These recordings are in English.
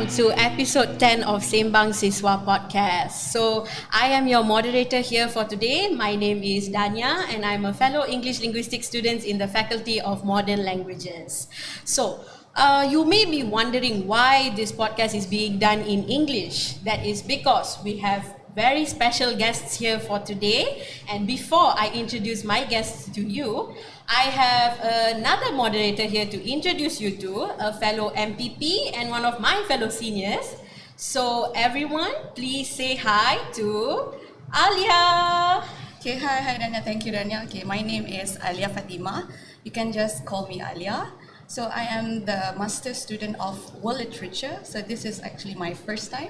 Welcome to episode 10 of Sembang Siswa podcast. So, I am your moderator here for today. My name is Dania and I'm a fellow English Linguistics student in the Faculty of Modern Languages. So, you may be wondering why this podcast is being done in English. That is because we have very special guests here for today. And before I introduce my guests to you, I have another moderator here to introduce you to, a fellow MPP and one of my fellow seniors. So everyone, please say hi to ALIA. Okay, hi Dania. Thank you, Dania. Okay, my name is ALIA Fatimah. You can just call me ALIA. So I am the master student of World Literature. So this is actually my first time.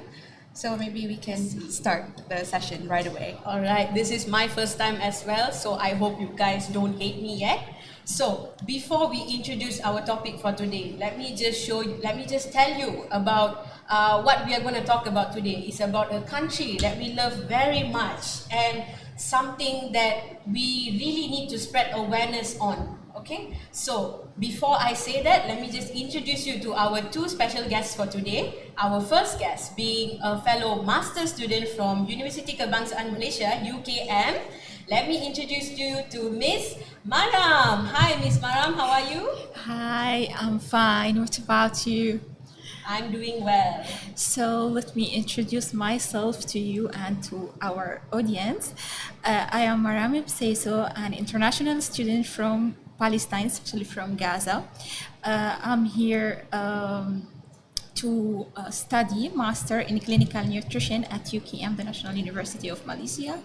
So maybe we can start the session right away. All right, this is my first time as well, so I hope you guys don't hate me yet. So before we introduce our topic for today, let me just tell you about what we are going to talk about today. It's about a country that we love very much and something that we really need to spread awareness on. Okay, so before I say that, let me just introduce you to our two special guests for today. Our first guest being a fellow master student from University Kebangsaan Malaysia, UKM. Let me introduce you to Miss Maram. Hi, Miss Maram, how are you? Hi, I'm fine. What about you? I'm doing well. So let me introduce myself to you and to our audience. I am Maram Besaiso, an international student from Palestine, especially from Gaza. I'm here to study Master in Clinical Nutrition at UKM, the National University of Malaysia.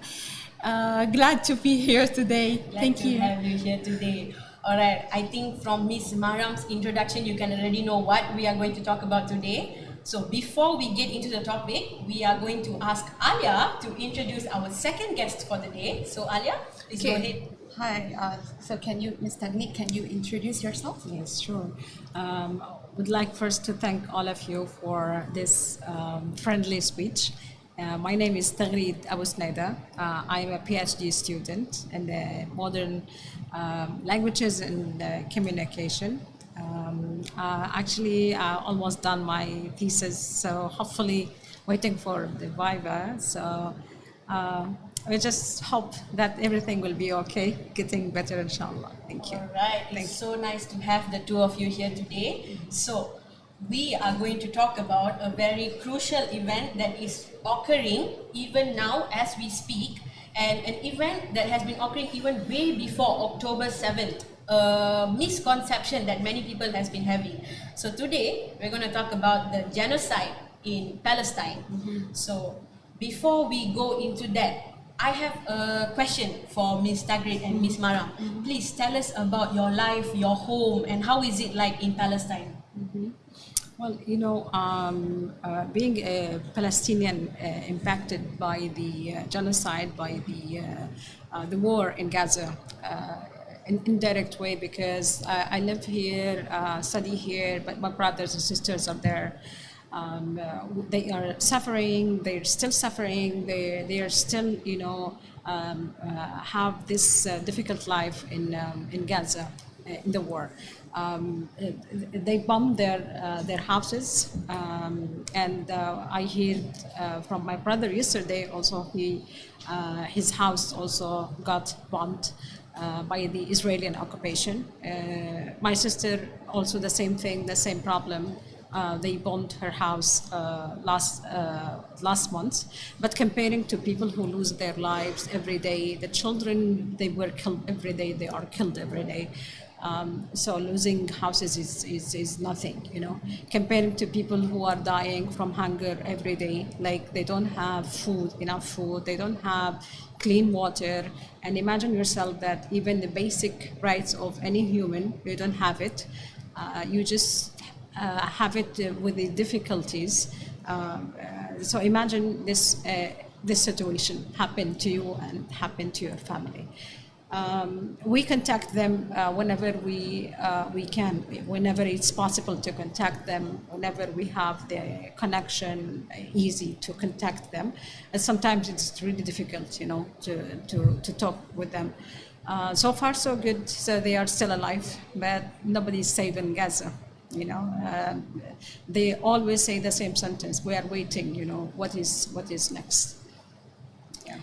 Glad to be here today. Thank you. Glad to have you here today. Alright, I think from Miss Maram's introduction, you can already know what we are going to talk about today. So before we get into the topic, we are going to ask Alia to introduce our second guest for the day. So Alia, please go ahead. Hi, so can you, Ms. Taghreed, can you introduce yourself? Yes, sure. Would like first to thank all of you for this friendly speech. My name is Taghreed Abu Sneida. I'm a PhD student in the modern languages and communication. Actually, almost done my thesis, so hopefully waiting for the viva. So we just hope that everything will be okay, getting better, inshallah. Thank you. All right, it's so nice to have the two of you here today. So we are going to talk about a very crucial event that is occurring even now as we speak, and an event that has been occurring even way before October 7th. A misconception that many people has been having. So today we're going to talk about the genocide in Palestine. So before we go into that, I have a question for Ms. Taghreed and Ms. Maram. Please tell us about your life, your home, and how is it like in Palestine? Well, you know, being a Palestinian impacted by the genocide, by the war in Gaza, in indirect way, because I live here, study here, but my brothers and sisters are there. They are suffering. They're still suffering. They are still, you know, have this difficult life in Gaza, in the war. They bombed their houses, and I heard from my brother yesterday. Also, his house also got bombed by the Israeli occupation. My sister also the same thing, the same problem. They bombed her house last month. But comparing to people who lose their lives every day, the children, they were killed every day. They are killed every day. So losing houses is nothing, you know. Comparing to people who are dying from hunger every day, like they don't have enough food, they don't have clean water, and imagine yourself that even the basic rights of any human, you don't have it. You just have it with the difficulties. So imagine this situation happened to you and happened to your family. We contact them whenever we can, whenever it's possible to contact them, whenever we have the connection, easy to contact them. And sometimes it's really difficult, you know, to talk with them. So far so good, so they are still alive, but nobody's safe in Gaza. You know, they always say the same sentence: "We are waiting." You know, what is next? Yeah.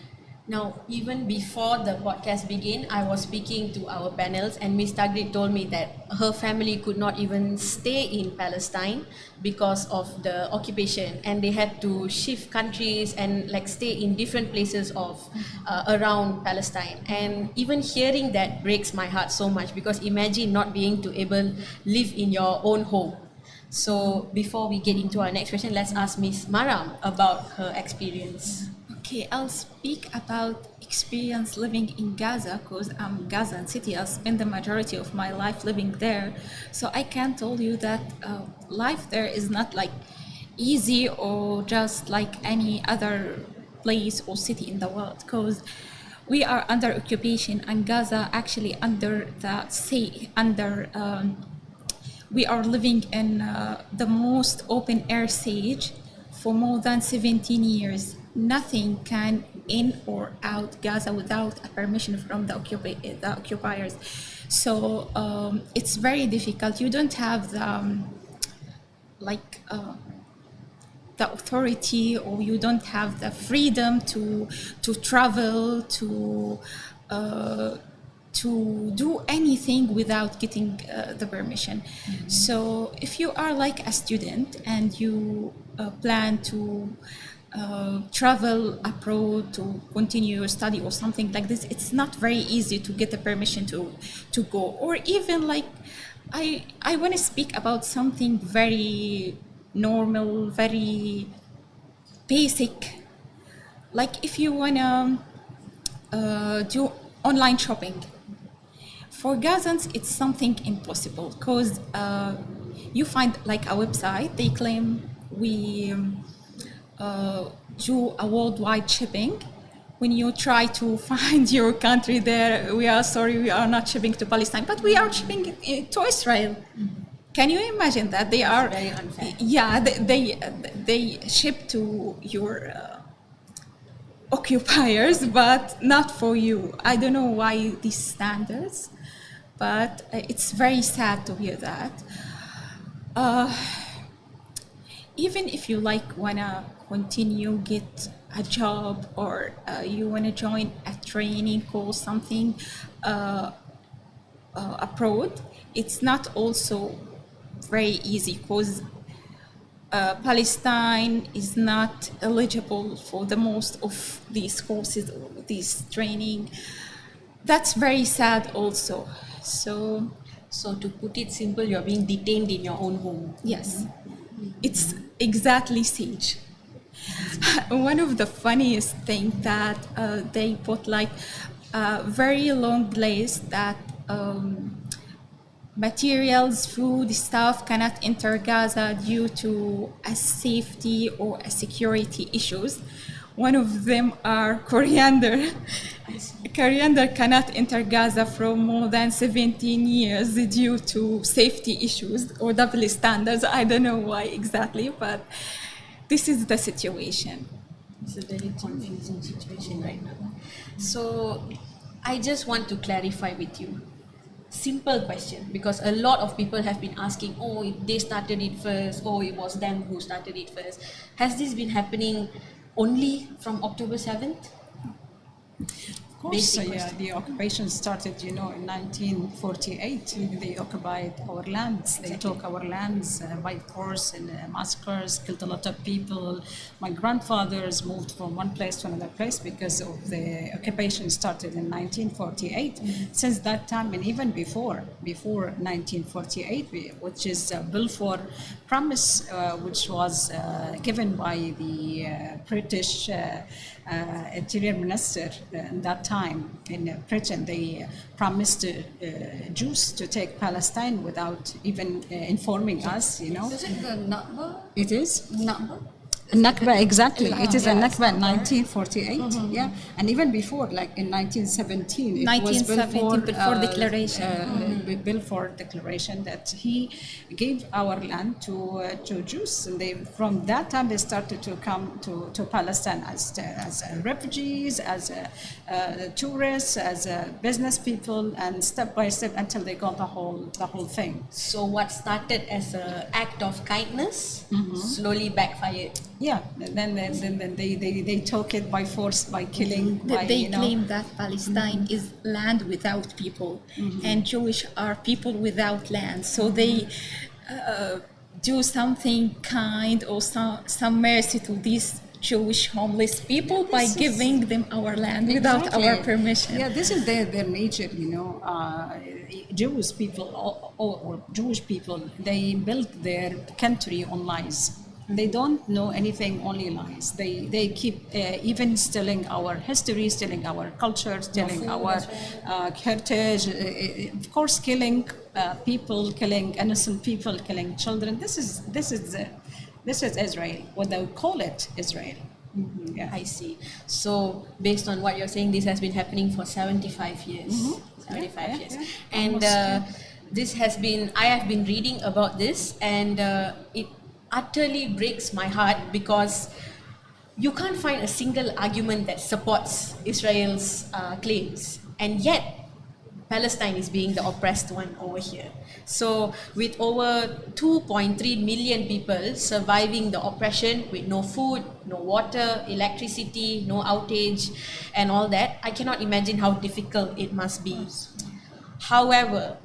Now, even before the podcast began, I was speaking to our panels, and Miss Taghreed told me that her family could not even stay in Palestine because of the occupation, and they had to shift countries and like stay in different places of around Palestine. And even hearing that breaks my heart so much, because imagine not being to able live in your own home. So before we get into our next question, let's ask Miss Maram about her experience. Okay, I'll speak about experience living in Gaza because I'm Gazan city. I spent the majority of my life living there, so I can tell you that life there is not like easy or just like any other place or city in the world, because we are under occupation, and Gaza actually under the sea, we are living in the most open air siege for more than 17 years. Nothing can in or out Gaza without a permission from the occupiers. So it's very difficult. You don't have the the authority, or you don't have the freedom to travel, to do anything without getting the permission. Mm-hmm. So if you are like a student and you plan to travel abroad to continue your study or something like this, it's not very easy to get the permission to go. Or even like I want to speak about something very normal, very basic. Like if you want to do online shopping, for Gazans it's something impossible, because you find like a website, they claim we do a worldwide shipping. When you try to find your country there, we are sorry, we are not shipping to Palestine, but we are shipping to Israel. Mm-hmm. Can you imagine that? They are very unfair. Yeah, they ship to your occupiers, but not for you. I don't know why these standards, but it's very sad to hear that. Even if you like wanna continue, get a job, or you wanna join a training course, something abroad, it's not also very easy, because Palestine is not eligible for the most of these courses or these training. That's very sad also. So to put it simple, you're being detained in your own home. Yes, it's exactly siege. One of the funniest things that they put like a very long list that materials, food, stuff cannot enter Gaza due to a safety or a security issues. One of them are coriander. Coriander cannot enter Gaza for more than 17 years due to safety issues or double standards. I don't know why exactly, but this is the situation. It's a very confusing situation right now. So I just want to clarify with you. Simple question, because a lot of people have been asking, oh, they started it first, oh, it was them who started it first. Has this been happening only from October 7th? Of course, the occupation started, in 1948. They occupied our lands. They took our lands by force and massacres, killed a lot of people. My grandfathers moved from one place to another place because of the occupation started in 1948. Mm-hmm. Since that time, and even before 1948, which is Balfour Promise, which was given by the British Interior Minister in that time in Britain. They promised Jews to take Palestine without even informing us, Is it the Nakba? It is? Nakba? Nakba, exactly. It is a Yeah, Nakba in 1948, yeah. And even before, like in 1917, it was 1917 before declaration. Balfour Declaration that he gave our land to Jews. And they, from that time, they started to come to Palestine as refugees, as tourists, as business people, and step by step until they got the whole thing. So what started as an act of kindness slowly backfired. Yeah, and then they took it by force, by killing. By, They you know, claim that Palestine is land without people, and Jewish are people without land. So they do something kind or some mercy to these Jewish homeless people by giving them our land without Exactly. our permission. Yeah, this is their nature, you know. Jewish people or Jewish people, they built their country on lies. They don't know anything, only lies. They keep even stealing our history, stealing our culture, stealing our heritage. Of course, killing people, killing innocent people, killing children. This is Israel. What they call it, Israel. Yeah. I see. So based on what you're saying, this has been happening for 75 years. 75 years. Yeah. And I have been reading about this, and it utterly breaks my heart because you can't find a single argument that supports Israel's claims. And yet, Palestine is being the oppressed one over here. So with over 2.3 million people surviving the oppression with no food, no water, electricity, no outage and all that, I cannot imagine how difficult it must be. However,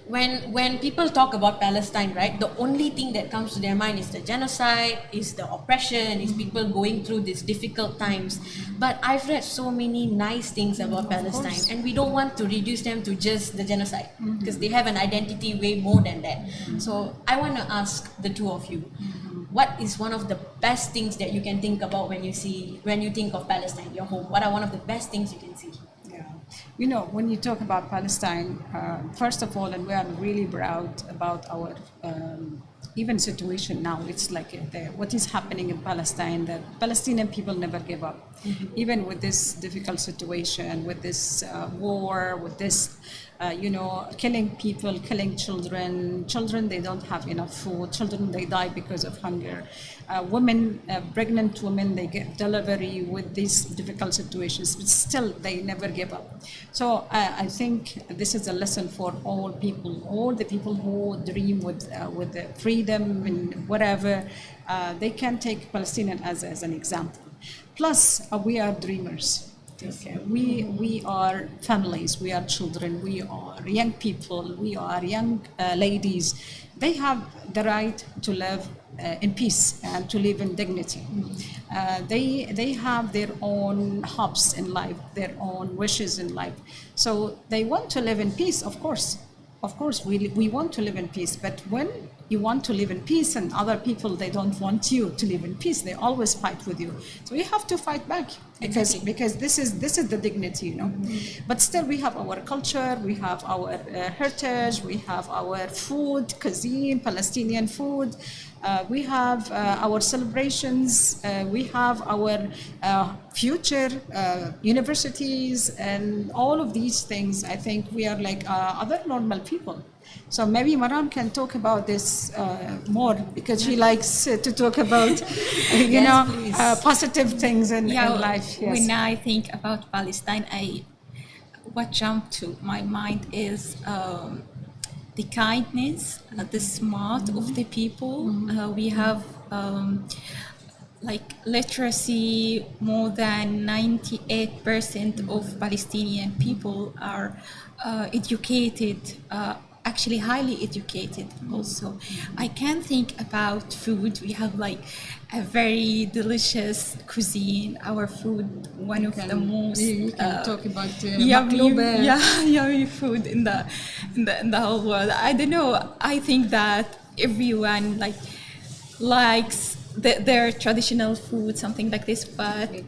when people talk about Palestine, right, the only thing that comes to their mind is the genocide, is the oppression, is people going through these difficult times. But I've read so many nice things about Palestine, and we don't want to reduce them to just the genocide because they have an identity way more than that. So I want to ask the two of you, what is one of the best things that you can think about when you think of Palestine, your home? What are one of the best things you can see? You know, when you talk about Palestine, first of all, and we are really proud about our even situation now. It's like what is happening in Palestine, that Palestinian people never give up. Even with this difficult situation, with this war, with this killing people, killing children. Children, they don't have enough food. Children, they die because of hunger. Women, pregnant women, they get delivery with these difficult situations, but still they never give up. So I think this is a lesson for all people, all the people who dream with the freedom and whatever. They can take Palestinian as an example. Plus, we are dreamers. Okay. We are families, we are children, we are young people, we are young ladies. They have the right to live in peace and to live in dignity. They have their own hopes in life, their own wishes in life. So they want to live in peace, of course. Of course, we want to live in peace, but when you want to live in peace and other people, they don't want you to live in peace, they always fight with you. So you have to fight back because this is the dignity, you know. But still, we have our culture, we have our heritage, we have our food, cuisine, Palestinian food. We have our celebrations, we have our future universities, and all of these things. I think we are like other normal people. So maybe Maram can talk about this more because she likes to talk about, positive things in life. Yes. When I think about Palestine, what jumped to my mind is the kindness, the smart of the people. We have literacy. More than 98% of Palestinian people are educated, actually highly educated also. I can think about food. We have a very delicious cuisine. Our food, one of the most you can talk about yummy food in the whole world. I don't know. I think that everyone likes their traditional food, something like this. But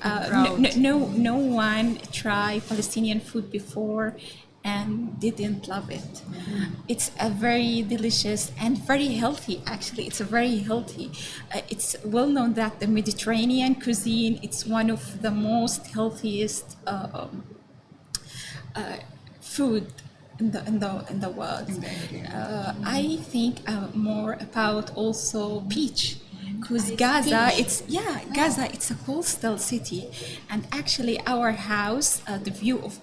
no one tried Palestinian food before. and didn't love it. It's a very delicious and very healthy, actually. It's a very healthy. It's well known that the Mediterranean cuisine, it's one of the most healthiest food in the world. I think more about also peach. Because Gaza, Gaza, it's a coastal city, and actually our house, the view of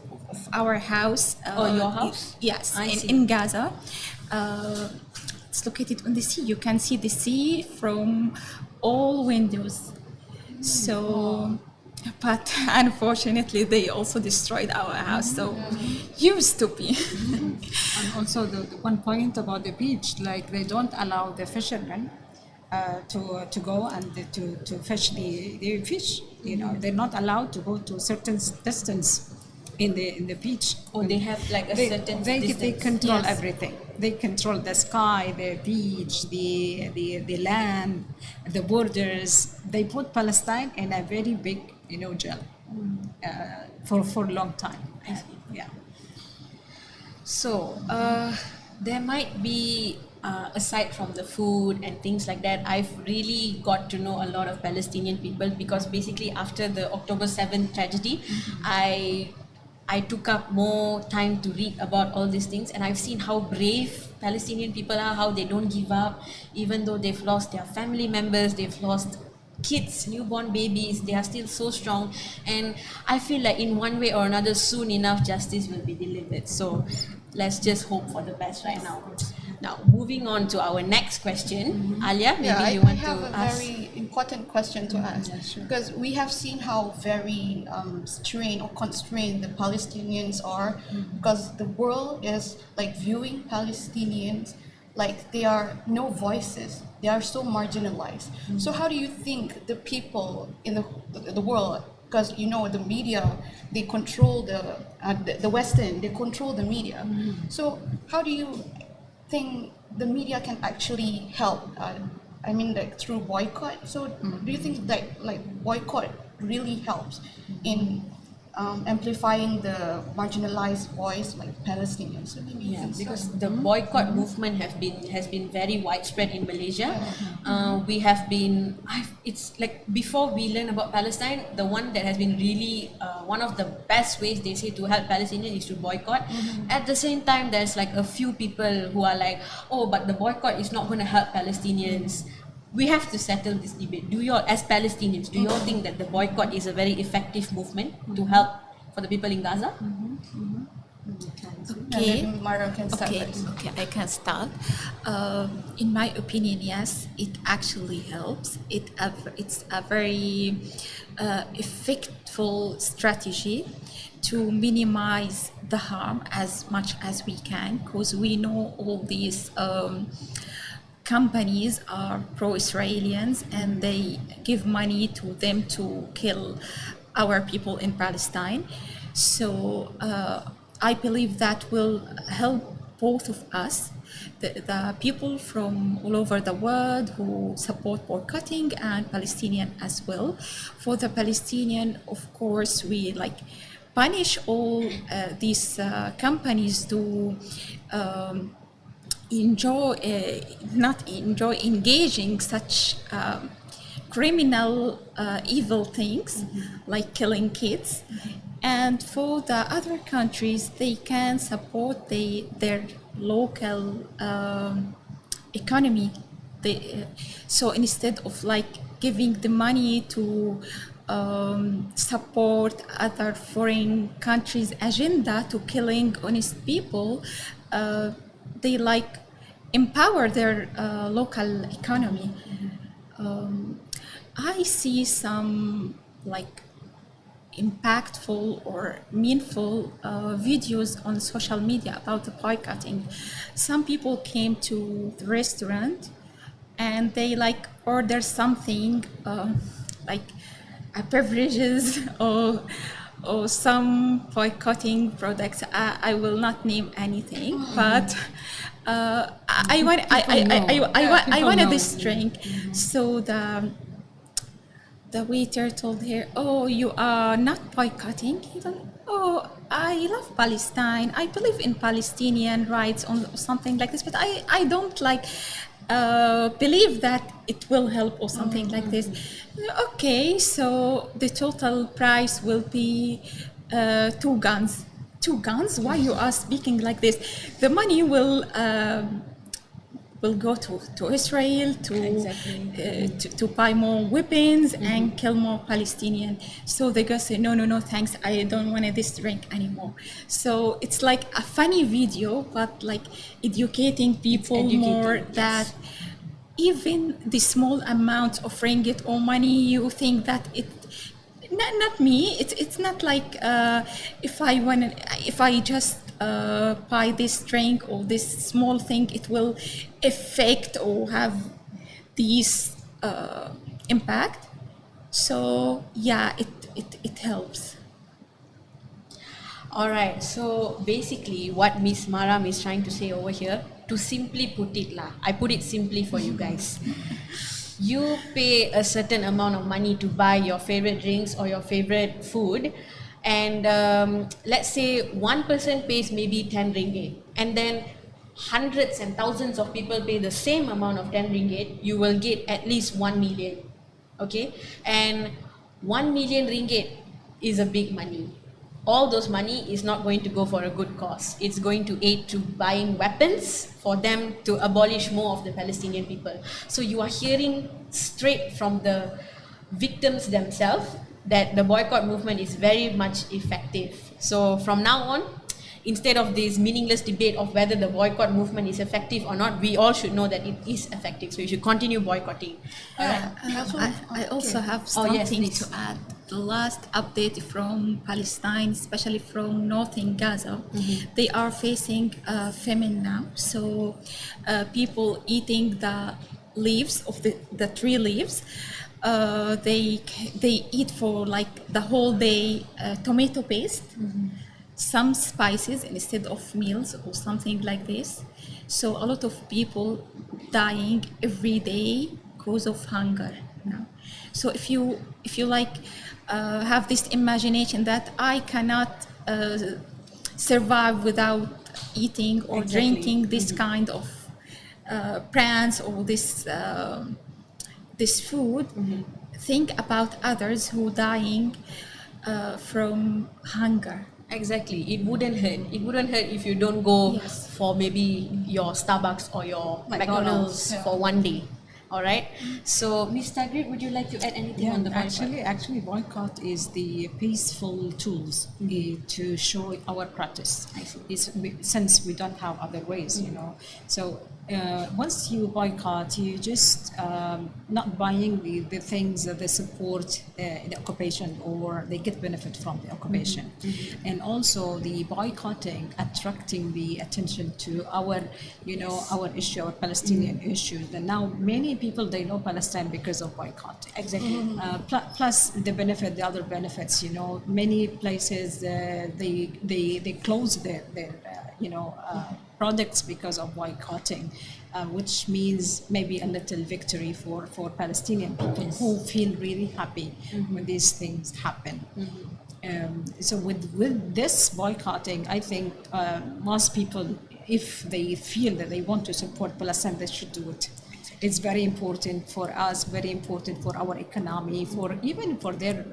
our house. Your house? Yes, I see. in Gaza. It's located on the sea. You can see the sea from all windows. So, but unfortunately, they also destroyed our house. So, used to be. And also the one point about the beach, like they don't allow the fishermen to go and to fish the fish. You know, they're not allowed to go to a certain distance in the beach. Or they have like a certain they distance. control Yes. everything. They control the sky, the beach, the land, the borders. They put Palestine in a very big, jail for a long time. Yeah. So, there might be, aside from the food and things like that, I've really got to know a lot of Palestinian people, because basically after the October 7th tragedy, I took up more time to read about all these things, and I've seen how brave Palestinian people are, how they don't give up, even though they've lost their family members, they've lost kids, newborn babies, they are still so strong. And I feel like in one way or another, soon enough, justice will be delivered. So let's just hope for the best right now. Now, moving on to our next question. Alia, maybe Yeah, you I want to have a ask? very important question to ask, because we have seen how very strained or constrained the Palestinians are, because the world is like viewing Palestinians like they are no voices. They are so marginalized. So how do you think the people in the world, because the media, they control the Western, they control the media. So how do you think the media can actually help? I mean, like through boycott. So do you think that like boycott really helps in amplifying the marginalized voice like Palestinians? So maybe you Yeah, can because start. the boycott movement has been very widespread in Malaysia. We have been. It's like before we learn about Palestine, the one that has been really one of the best ways they say to help Palestinians is to boycott. At the same time, there's like a few people who are like, oh, but the boycott is not going to help Palestinians. We have to settle this debate. Do you all, as Palestinians, do you all think that the boycott is a very effective movement to help for the people in Gaza? Okay. Maybe Maram can start Okay, first. okay, I can start. In my opinion, yes, it actually helps. It's a very effective strategy to minimize the harm as much as we can, because we know all these companies are pro-Israelians and they give money to them to kill our people in Palestine. So I believe that will help both of us, the people from all over the world who support boycotting, and Palestinian as well. For the Palestinian, of course, we punish all these companies to not enjoy engaging such criminal evil things like killing kids. And for the other countries, they can support their local economy. So instead of giving the money to support other foreign countries' agenda to killing honest people, they empower their local economy. I see some impactful or meaningful videos on social media about the boycotting. Some people came to the restaurant and they order something like beverages or some boycotting products. I will not name anything, but I wanted this drink. So the waiter told her, "Oh, you are not boycotting." He told, "Oh, I love Palestine. I believe in Palestinian rights or something like this, but I don't like believe that it will help or something like this. Okay, so the total price will be 2 guns. 2 guns? Why you are speaking like this? The money will go to Israel to buy more weapons and kill more Palestinians. So they go say, no, thanks, I don't want this drink anymore. So it's like a funny video, but like educating people more that even the small amount of ringgit or money, you think that it, not me, it's not like if I just buy this drink or this small thing, it will affect or have these impact. So yeah, it helps. All right, so basically what Miss Maram is trying to say over here, to simply put it lah, I put it simply for you guys. You pay a certain amount of money to buy your favorite drinks or your favorite food, and let's say one person pays maybe 10 ringgit, and then hundreds and thousands of people pay the same amount of 10 ringgit, you will get at least 1 million. Okay, and 1 million ringgit is a big money. All those money is not going to go for a good cause. It's going to aid to buying weapons for them to abolish more of the Palestinian people. So you are hearing straight from the victims themselves that the boycott movement is very much effective. So from now on, instead of this meaningless debate of whether the boycott movement is effective or not, we all should know that it is effective. So you should continue boycotting. I also have something to add. The last update from Palestine, especially from northern Gaza, they are facing famine now. So people eating the leaves of the tree leaves. They eat for like the whole day tomato paste, some spices instead of meals or something like this. So a lot of people dying every day because of hunger now. So if you like have this imagination that I cannot survive without eating or drinking this kind of plants or this food, think about others who dying from hunger. Exactly. It wouldn't hurt. It wouldn't hurt if you don't go for maybe your Starbucks or your McDonald's for one day. All right. So, Ms. Taghreed, would you like to add anything on the boycott? Actually, boycott is the peaceful tools to show our practice. I see. Since we don't have other ways, you know. So once you boycott, you just not buying the things that they support the occupation or they get benefit from the occupation, and also the boycotting attracting the attention to our, our issue, our Palestinian issues. And now many people, they know Palestine because of boycotting. Exactly. Plus the other benefits, many places they close their products because of boycotting, which means maybe a little victory for Palestinian people who feel really happy when these things happen. So with this boycotting, I think most people, if they feel that they want to support Palestine, they should do it. It's very important for us, very important for our economy, even for their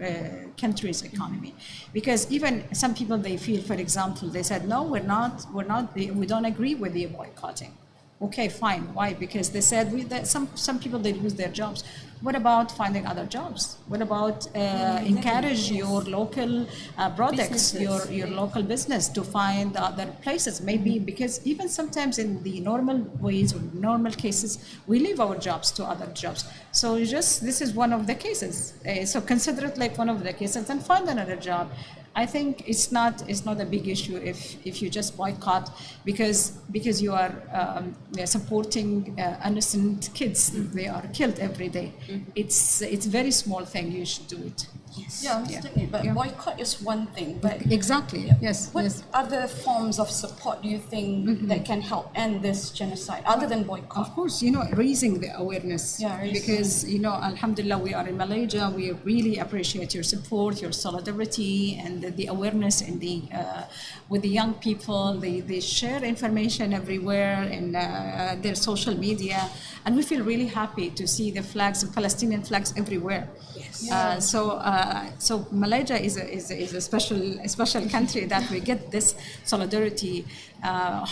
country's economy. Because even some people, they feel, for example, they said, no, we don't agree with the boycotting. Okay, fine. Why? Because they said some people, they lose their jobs. What about finding other jobs? What about encourage your local products, your local business to find other places? Maybe because even sometimes in the normal ways or normal cases, we leave our jobs to other jobs. So this is one of the cases. So consider it like one of the cases and find another job. I think it's not a big issue if you just boycott because you are supporting innocent kids. They are killed every day. It's a very small thing. You should do it. Yeah, definitely. But boycott is one thing. But Exactly. Yes. what Yes. other forms of support do you think that can help end this genocide other than boycott? Of course, raising the awareness. Yeah, raising. Because, Alhamdulillah, we are in Malaysia. We really appreciate your support, your solidarity, and the awareness in with the young people. They share information everywhere in their social media, and we feel really happy to see the flags, the Palestinian flags everywhere. Yes. So Malaysia is a special country that we get this solidarity.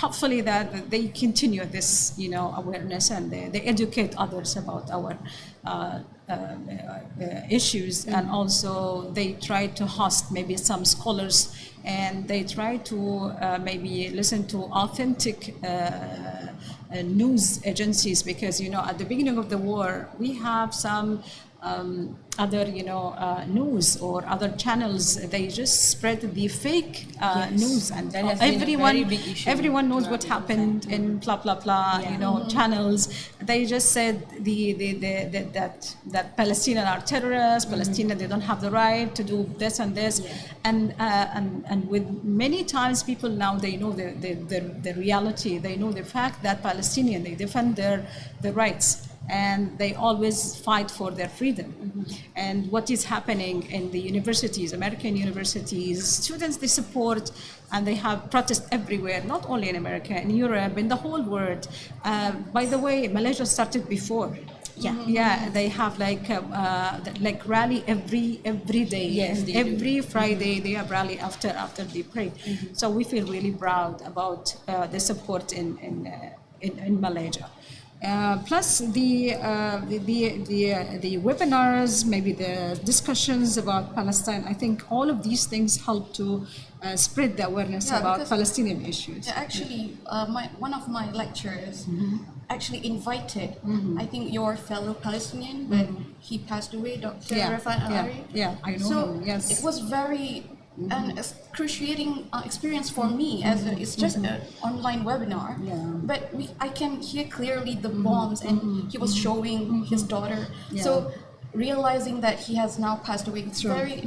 Hopefully that they continue this awareness, and they educate others about our issues, and also they try to host maybe some scholars, and they try to maybe listen to authentic news agencies, because at the beginning of the war we have some other news or other channels, they just spread the fake news, and That has been a very big issue everyone knows what happened in blah blah blah channels. They just said that Palestinians are terrorists, Palestinians, they don't have the right to do this and this, and with many times people now, they know the reality, they know the fact that Palestinians, they defend their rights, and they always fight for their freedom. And what is happening in the universities, American universities, students, they support, and they have protests everywhere, not only in America, in Europe, in the whole world. By the way, Malaysia started before. Yeah, they have like rally every day. Yes, they every Friday they have rally after they pray. So we feel really proud about the support in Malaysia. Plus the webinars, maybe the discussions about Palestine. I think all of these things help to spread the awareness about Palestinian issues. Yeah, actually, one of my lecturers actually invited, I think, your fellow Palestinian, but he passed away, Dr. Rafat Al-Ari. Yeah, I know So him, yes. it was very an excruciating experience for me, as it's just an online webinar. But I can hear clearly the bombs, and he was showing his daughter. So realizing that he has now passed away, it's very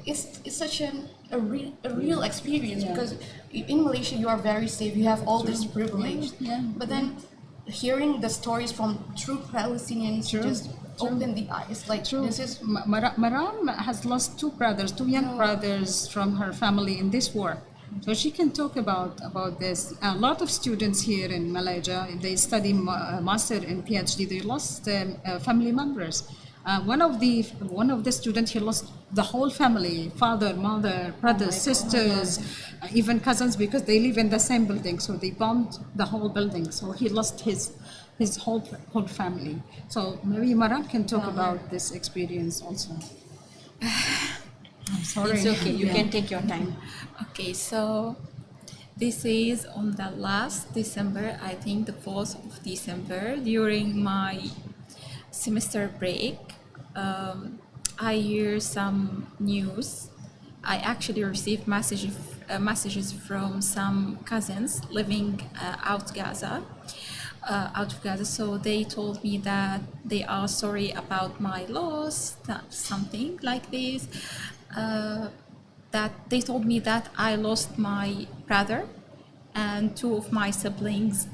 it's such a real experience, because in Malaysia you are very safe, you have all this privilege, but then hearing the stories from true Palestinians just open the eyes. Like, this is Maram has lost two young brothers from her family in this war. So she can talk about this. A lot of students here in Malaysia, they study master and PhD, they lost family members. One of the students, he lost the whole family, father, mother, brothers, sisters, even cousins, because they live in the same building. So they bombed the whole building. So he lost his whole family. So maybe Maram can talk about this experience also. I'm sorry. It's okay, you can take your time. Okay, so this is on the last December, I think the 4th of December, during my semester break. I hear some news. I actually received messages from some cousins living out of Gaza. So they told me that they are sorry about my loss, something like this. That they told me that I lost my brother and two of my siblings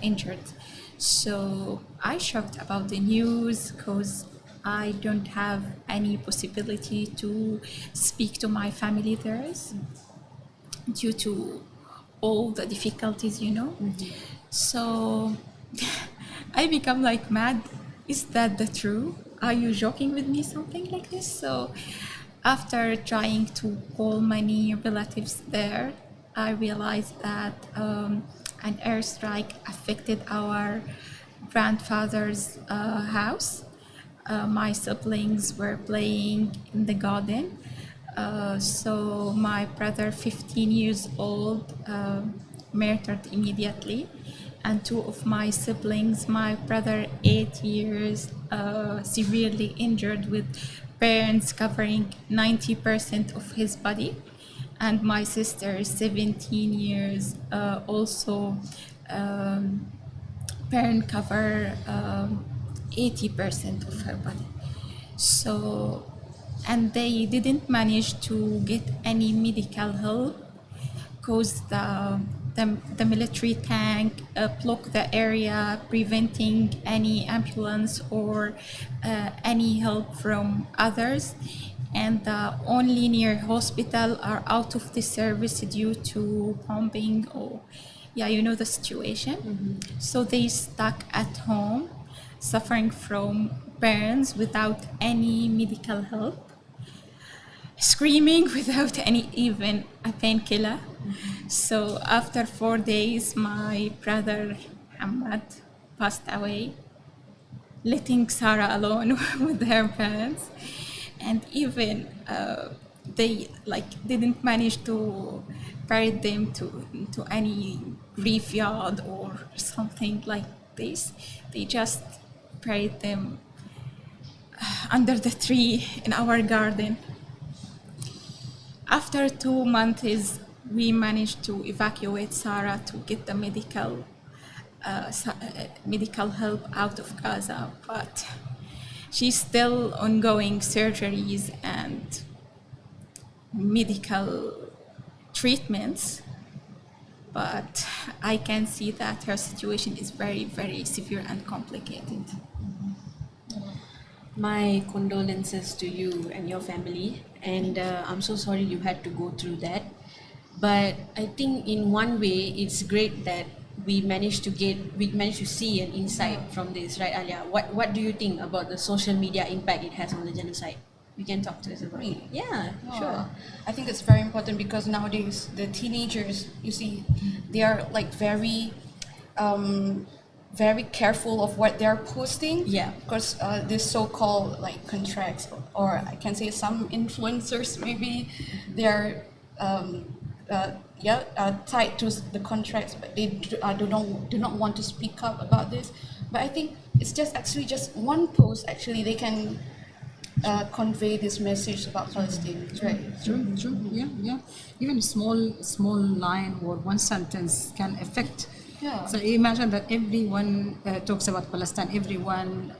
injured. So I shocked about the news, because I don't have any possibility to speak to my family there due to all the difficulties, So I become like mad. Is that the truth? Are you joking with me? Something like this. So after trying to call many relatives there, I realized that an airstrike affected our grandfather's house. My siblings were playing in the garden. So my brother, 15 years old, murdered immediately. And two of my siblings, my brother, 8 years, severely injured with burns covering 90% of his body. And my sister, 17 years, also burn cover 80% of her body. So, and they didn't manage to get any medical help because the military tank blocked the area, preventing any ambulance or any help from others. And the only near hospital are out of the service due to bombing, or you know the situation. So they stuck at home, suffering from burns without any medical help, screaming without any even a painkiller. So after 4 days, my brother Muhammad passed away, letting Sarah alone with her parents. And even they didn't manage to bury them to any graveyard or something like this. They just buried them under the tree in our garden. After 2 months, we managed to evacuate Sarah to get the medical help out of Gaza, but she's still ongoing surgeries and medical treatments. But I can see that her situation is very, very severe and complicated. My condolences to you and your family, and I'm so sorry you had to go through that. But I think in one way it's great that we managed to see an insight from this, right, Alia? What do you think about the social media impact it has on the genocide? You can talk to us about it. Yeah, sure. I think it's very important because nowadays the teenagers, you see, they are like very careful of what they're posting. Yeah. Because this so-called like contracts, or I can say some influencers, maybe they're tied to the contracts, but they do not want to speak up about this. But I think it's just one post. Actually, they can convey this message about Palestine, right? True. Yeah. Even a small line or one sentence can affect. Yeah. So imagine that everyone talks about Palestine, everyone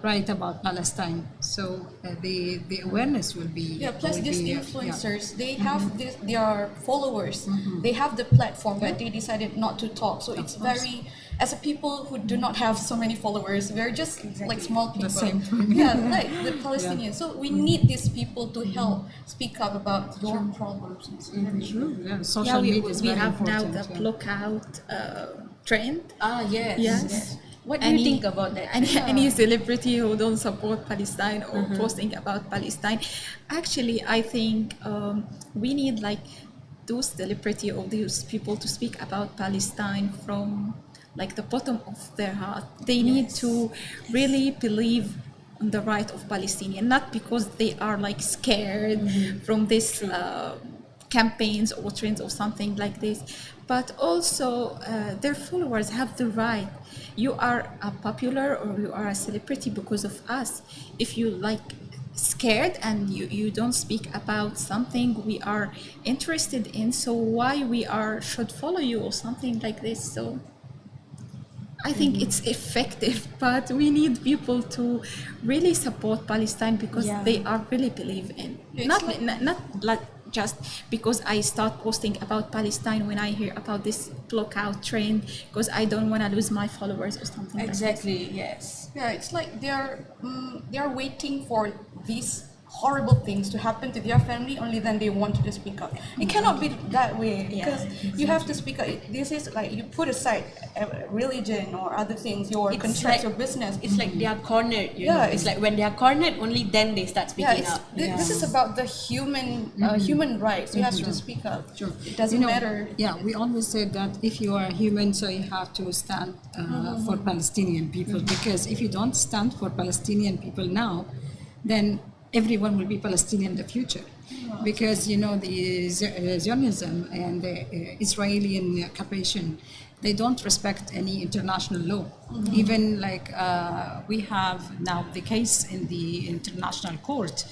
write about Palestine. So the awareness will be. Yeah. Plus, will these be, influencers, they have their followers. They have the platform, but they decided not to talk. So it's very, as a people who do not have so many followers, we're just like small people. The same. Yeah, like the Palestinians. So we need these people to help speak up about your problems. True. Yeah. Social media is we very have now important. the blockout trend. Yes. Yes. What do you think about that? Any celebrity who don't support Palestine or posting about Palestine, actually, I think we need like those celebrity or those people to speak about Palestine from like the bottom of their heart. They need to really believe on the right of Palestinian, not because they are like scared from this campaigns or trends or something like this, but also their followers have the right. You are a popular or you are a celebrity because of us. If you like scared and you don't speak about something we are interested in, so why we should follow you or something like this? So I think it's effective, but we need people to really support Palestine because they are really believe in. Not just because I start posting about Palestine when I hear about this blockout trend, because I don't want to lose my followers or something. Exactly. Like Yes. Yeah, it's like they are waiting for these horrible things to happen to their family, only then they want to speak up. It cannot be that way because you have to speak up. This is like you put aside religion or other things, your contract, your business. It's like they are cornered. You know? It's like when they are cornered, only then they start speaking up. This is about the human rights. You have to speak up. Sure. It doesn't matter. Yeah, we always say that if you are human, so you have to stand for Palestinian people, because if you don't stand for Palestinian people now, then everyone will be Palestinian in the future. Because, you know, the Zionism and the Israeli occupation, they don't respect any international law. Even like we have now the case in the international court.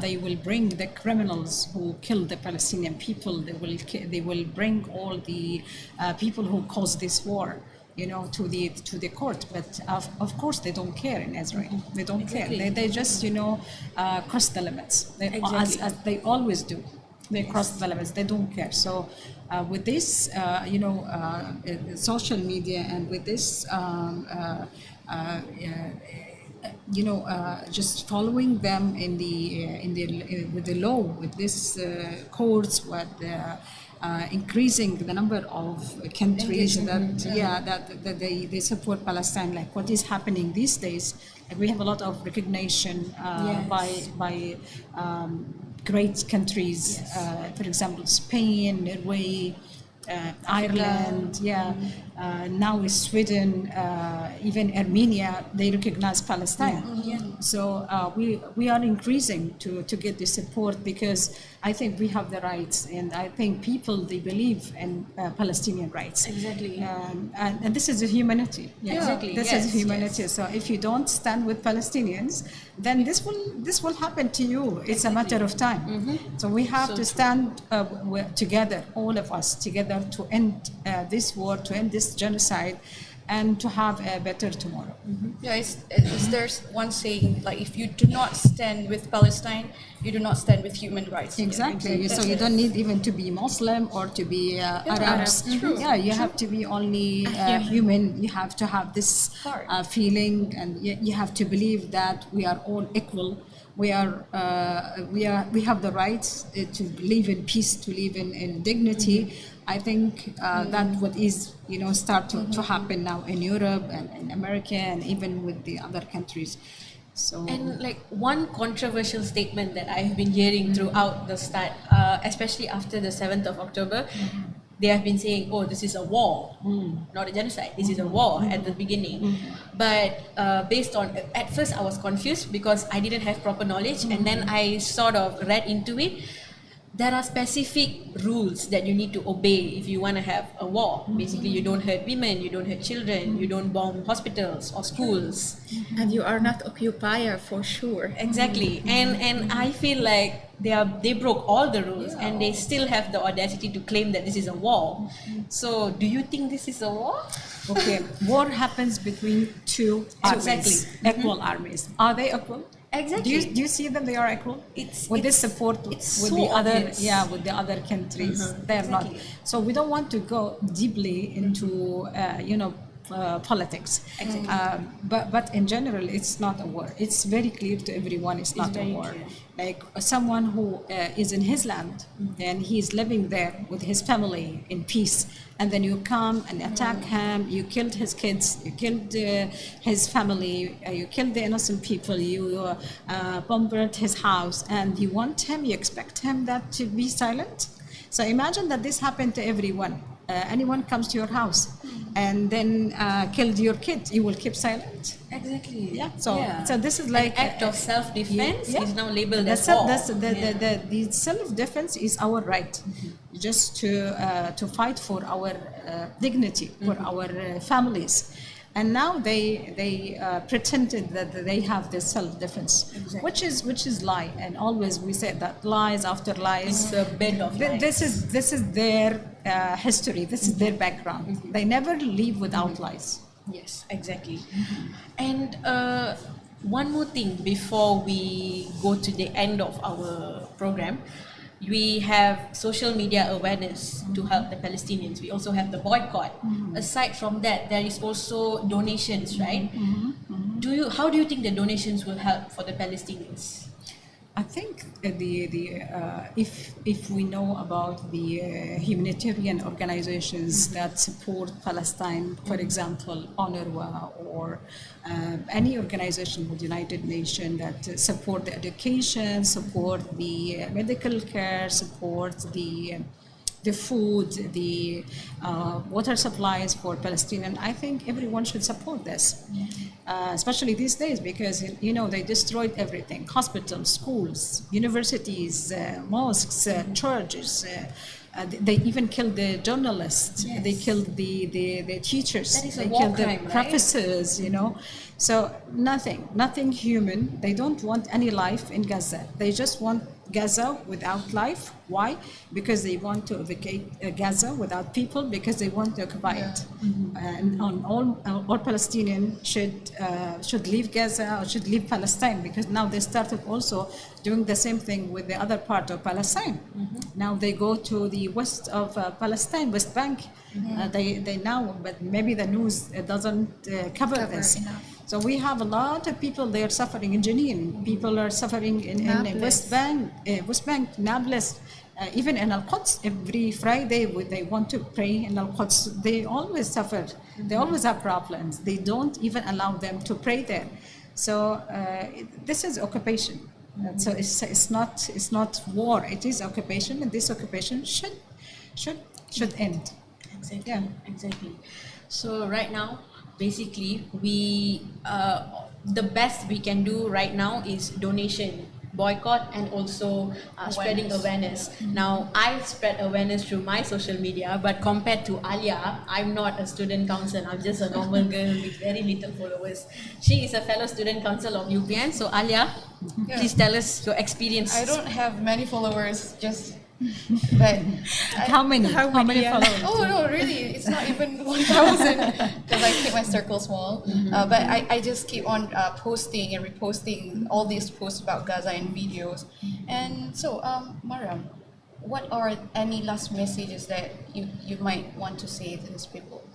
They will bring the criminals who killed the Palestinian people. They will bring all the people who caused this war. to the court. But of course they don't care in Israel. They don't Exactly. care. They just cross the limits. Exactly. As they always do. They cross the limits. They don't care. So with this, social media, and with this, just following them with the law, with this courts, with increasing the number of countries that they support Palestine, like what is happening these days. Like we have a lot of recognition by great countries, for example, Spain, Norway, Ireland, now is Sweden, even Armenia, they recognize Palestine. So we are increasing to get the support, because I think we have the rights, and I think people, they believe in Palestinian rights. Exactly. And this is a humanity. Exactly. This is humanity. So if you don't stand with Palestinians, then this will happen to you. It's a matter of time. So we have to stand together, all of us together, to end this war, to end this genocide, and to have a better tomorrow. There's one saying, like, if you do not stand with Palestine, you do not stand with human rights. Exactly. So you don't need even to be Muslim or to be Arabs. You have to be only human. You have to have this feeling, and you have to believe that we are all equal. We have the rights to live in peace, to live in dignity. I think that what is start to happen now in Europe and in America, and even with the other countries. So, and like one controversial statement that I've been hearing throughout the start, especially after the 7th of October, they have been saying, oh, this is a war, not a genocide. This is a war at the beginning. But based on, at first I was confused because I didn't have proper knowledge, and then I sort of read into it. There are specific rules that you need to obey if you want to have a war. Basically, you don't hurt women, you don't hurt children, you don't bomb hospitals or schools. And you are not occupier for sure. Exactly. And I feel like they broke all the rules, and they still have the audacity to claim that this is a war. So do you think this is a war? Okay, war happens between two armies, equal armies. Are they equal? Exactly. Do you see them? They are equal. With this support with so the obvious. with the other countries, they're not. So we don't want to go deeply into politics. Exactly. But in general, it's not a war. It's very clear to everyone. It's not a war. Clear. Like someone who is in his land and he's living there with his family in peace, and then you come and attack him. You killed his kids. You killed his family. You killed the innocent people. You bombarded his house, and you want him. You expect him that to be silent. So imagine that this happened to everyone. Anyone comes to your house and then killed your kid, you will keep silent. Exactly. So this is like an act of self-defense is now labeled as war. war. The self-defense is our right, just to fight for our dignity, for our families. And now they pretended that they have this self-defense, which is lie. And always we say that lies after lies. It's a bed of lies. This is their history. This is their background. They never leave without lies. Yes, exactly. And one more thing before we go to the end of our program. We have social media awareness to help the Palestinians. We also have the boycott. Aside from that, there is also donations, right? How do you think the donations will help for the Palestinians? I think if we know about the humanitarian organizations that support Palestine, for example, UNRWA or any organization with United Nations that support the education, support the medical care, support the food, the water supplies for Palestinians. I think everyone should support this, especially these days, because they destroyed everything: hospitals, schools, universities, mosques, churches. They even killed the journalists. They killed the teachers. That is a they war killed crime, the professors. So nothing human. They don't want any life in Gaza. They just want Gaza without life. Why? Because they want to evacuate Gaza without people, because they want to occupy it. And all Palestinians should leave Gaza or should leave Palestine, because now they started also doing the same thing with the other part of Palestine. Now they go to the west of Palestine, West Bank. They now, but maybe the news doesn't cover this. Enough. So we have a lot of people there suffering in Jenin. People are suffering in West Bank, Nablus, even in Al-Quds. Every Friday they want to pray in Al-Quds. They always suffer. They always have problems. They don't even allow them to pray there. So this is occupation. So it's not war. It is occupation, and this occupation should end. Exactly. Yeah. Exactly. So right now, basically, we the best we can do right now is donation, boycott, and also spreading awareness. Now, I spread awareness through my social media, but compared to ALIA, I'm not a student council. I'm just a normal girl with very little followers. She is a fellow student council of UPN. So ALIA, please tell us your experience. I don't have many followers, just but How many followers? oh no, really, it's not even 1,000 because I keep my circle small. But I just keep on posting and reposting all these posts about Gaza and videos. And so, Maram, what are any last messages that you might want to say to these people?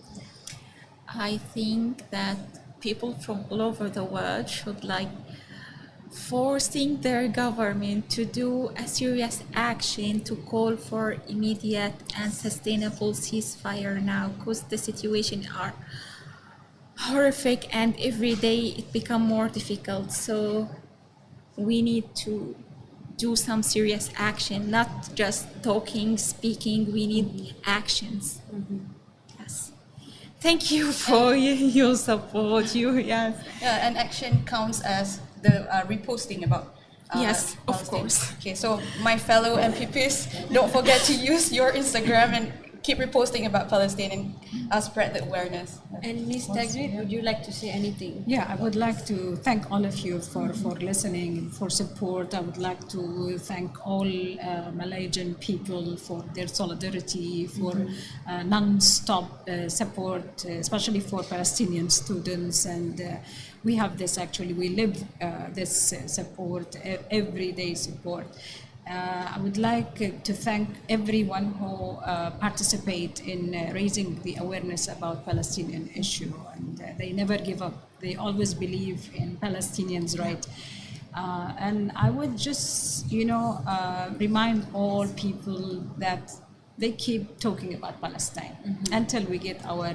I think that people from all over the world should forcing their government to do a serious action to call for immediate and sustainable ceasefire now, because the situation are horrific and every day it become more difficult. So we need to do some serious action, not just talking, speaking. We need actions. Yes. Thank you for your support. Yes. Yeah, and action counts as the reposting about Yes, of Palestine. course. Okay, so my fellow MPPs, don't forget to use your Instagram and keep reposting about Palestine and spread the awareness. And Ms. Taghreed, would you like to say anything? Yeah, I would like to thank all of you for listening and for support. I would like to thank all Malaysian people for their solidarity, for non-stop support, especially for Palestinian students. And we have this actually, we live this support, everyday support. I would like to thank everyone who participate in raising the awareness about Palestinian issue, and they never give up. They always believe in Palestinians' right. And I would just, remind all people that they keep talking about Palestine until we get our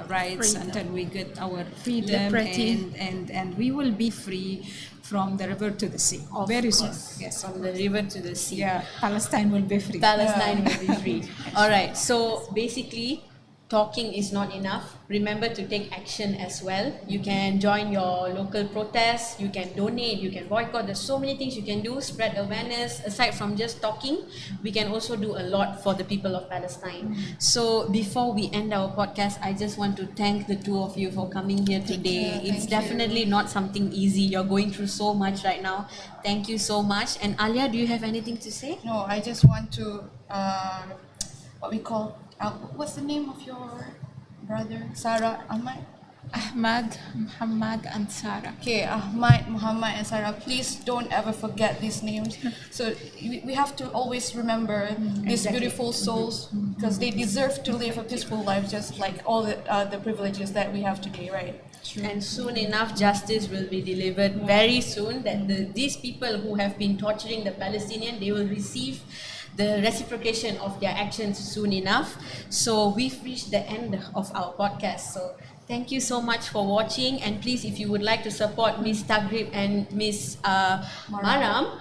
rights, Freedom. until we get our freedom, Liberty. and we will be free from the river to the sea very soon. Yes, From the river to the sea. yeah, Palestine will be free. Palestine will be free. All right. So basically, talking is not enough. Remember to take action as well. You can join your local protests. You can donate. You can boycott. There's so many things you can do. Spread awareness. Aside from just talking, we can also do a lot for the people of Palestine. So before we end our podcast, I just want to thank the two of you for coming here today. you. It's Thank you. definitely not something easy. You're going through so much right now. Thank you so much. And Alia, do you have anything to say? No, I just want to, what we call, what's the name of your brother? Sarah, Ahmad? Ahmad, Muhammad, and Sarah. Okay, Ahmad, Muhammad, and Sarah, please don't ever forget these names. So we have to always remember these beautiful souls, because they deserve to live a peaceful life, just like all the privileges that we have today, right? And soon enough, justice will be delivered very soon. That these people who have been torturing the Palestinian, they will receive the reciprocation of their actions soon enough. So we've reached the end of our podcast. So thank you so much for watching. And please, if you would like to support Ms. Taghreed and Ms. Maram,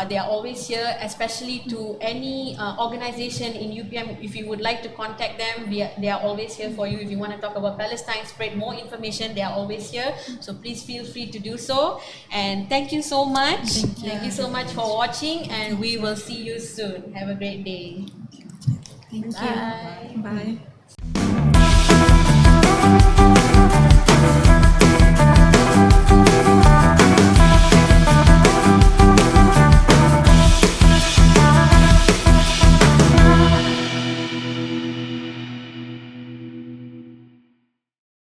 they are always here, especially to any organization in UPM. If you would like to contact them, they are always here for you. If you want to talk about Palestine, spread more information, they are always here. So please feel free to do so. And thank you so much. Thank you so much for watching, and we will see you soon. Have a great day. Thank Bye. you. Bye. Bye.